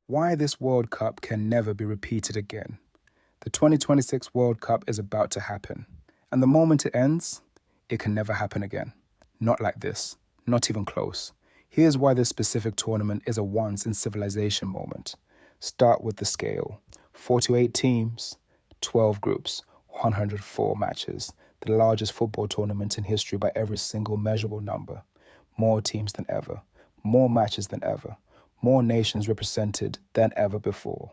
Why this World Cup can never be repeated again. The 2026 World Cup is about to happen, and the moment it ends, it can never happen again. Not like this, not even close. Here's why this specific tournament is a once-in-civilization moment. Start with the scale. 48 teams, 12 groups, 104 matches, the largest football tournament in history by every single measurable number. More teams than ever, more matches than ever, more nations represented than ever before.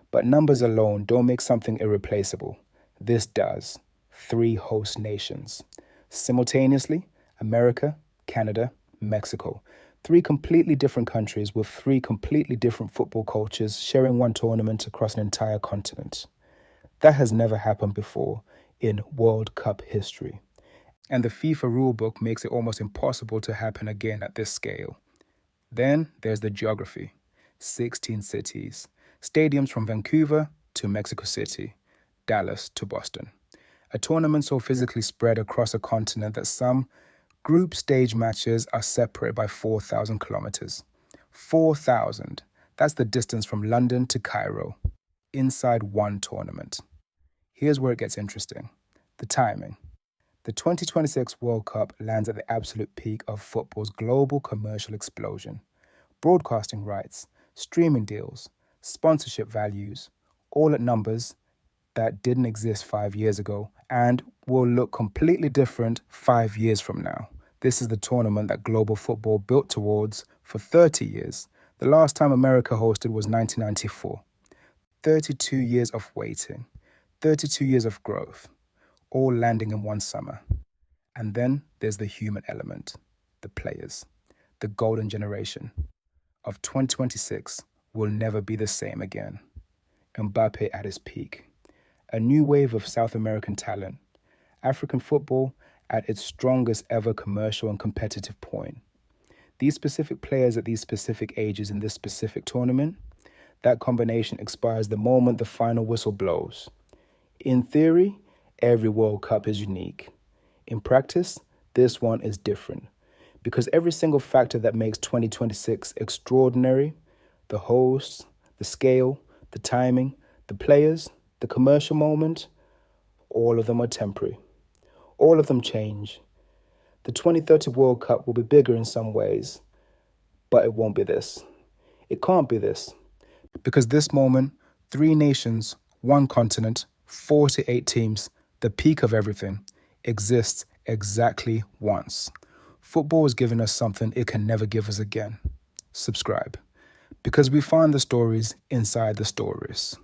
But numbers alone don't make something irreplaceable. This does. 3 host nations. Simultaneously, America, Canada, Mexico. 3 completely different countries with 3 completely different football cultures sharing one tournament across an entire continent. That has never happened before in World Cup history. And the FIFA rulebook makes it almost impossible to happen again at this scale. Then there's the geography. 16 cities. Stadiums from Vancouver to Mexico City, Dallas to Boston. A tournament so physically spread across a continent that some group stage matches are separated by 4,000 kilometers. 4,000. That's the distance from London to Cairo, inside one tournament. Here's where it gets interesting. The timing. The 2026 World Cup lands at the absolute peak of football's global commercial explosion. Broadcasting rights, streaming deals, sponsorship values, all at numbers that didn't exist 5 years ago and will look completely different 5 years from now. This is the tournament that global football built towards for 30 years. The last time America hosted was 1994. 32 years of waiting, 32 years of growth, all landing in one summer. And then there's the human element, the players, the golden generation of 2026 will never be the same again. Mbappe at his peak, a new wave of South American talent, African football at its strongest ever commercial and competitive point. These specific players at these specific ages in this specific tournament, that combination expires the moment the final whistle blows. In theory, every World Cup is unique. In practice, this one is different because every single factor that makes 2026 extraordinary, the hosts, the scale, the timing, the players, the commercial moment, all of them are temporary. All of them change. The 2030 World Cup will be bigger in some ways, but it won't be this. It can't be this. Because this moment, 3 nations, 1 continent, 48 teams, the peak of everything, exists exactly once. Football has given us something it can never give us again. Subscribe. Because we find the stories inside the stories.